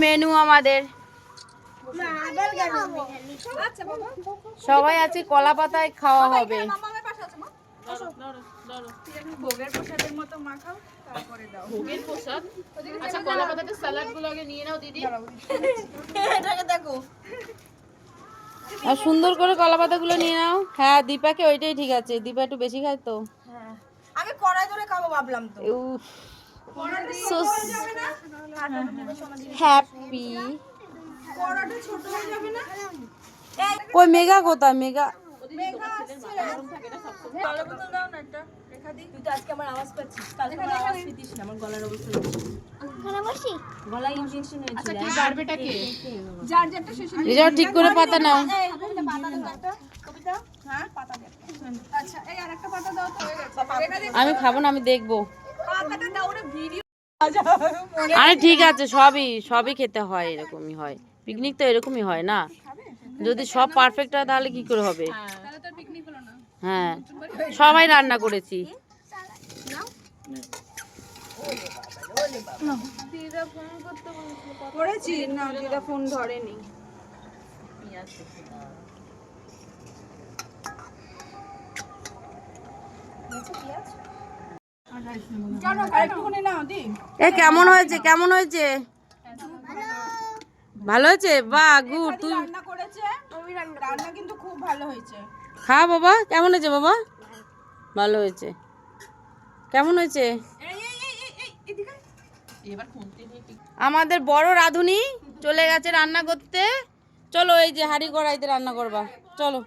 Menu আমাদের সবাই আছে, কলা পাতায় খাওয়া হবে। ভোগের প্রসাদের মতো মাখাও, তারপরে দাও। ভোগের প্রসাদ। আচ্ছা, কলা পাতাতে স্যালাড গুলো আগে নিয়ে নাও দিদি। এটাকে দেখো, আর সুন্দর করে কলা পাতাগুলো নিয়ে নাও। হ্যাঁ, দীপাকে ওইটাই ঠিক আছে, দীপা একটু বেশি খায় তো। হ্যাঁ আমি কড়াই ধরে খাবো ভাবলাম তো। উফ, so happy। কড়াটা ছোট হয়ে যাবে না? কই মেঘা কোথায়? মেঘা কালো বোতল দাও না একটা, রেখা দিই। তুই তো আজকে আমার আওয়াজ পাচ্ছিস, কালকে আমার আওয়াজ পেতিস না, আমার গলার অবস্থা দেখছিস। গলায় ইনজেকশন হয়েছিল। আচ্ছা, কি বারবেটা কে? যার যেটা শেষে রিজার্ভ ঠিক করে পাতা নাও। পাতা দাও একটা, কবিতা। হ্যাঁ পাতা দে। আচ্ছা এই আরেকটা পাতা দাও তো, হয়ে গেছে। রেখা দে। আমি খাবো না, আমি দেখবো। পাতাটা দাও রে, ভিডিও। আরে ঠিক আছে, সবই খেতে হয়, এরকমই হয়। পিকনিক তো এরকমই হয় না? যদি সব পারফেক্ট হয় তাহলে কি করে হবে? তাহলে তো পিকনিক হলো না। হ্যাঁ, সবাই রান্না করেছি। দিদা ফোন করতে বলেছিল, করেছি না, দিদা ফোন ধরেনি। জানো একটুখানি নাও দি। এ কেমন হয়েছে? কেমন হয়েছে? ভালো হয়েছে? বাহ, গুড। তুই রান্না করেছে, রান্না কিন্তু খুব ভালো হয়েছে। খা বাবা। কেমন হয়েছে বাবা? ভালো হয়েছে। কেমন হয়েছে? এদিকে এবার খুনতে নিয়ে আমাদের বড় রাঁধুনি চলে গেছে রান্না করতে। চলো, এই যে হাঁড়ি কড়াইতে রান্না করবা, চলো।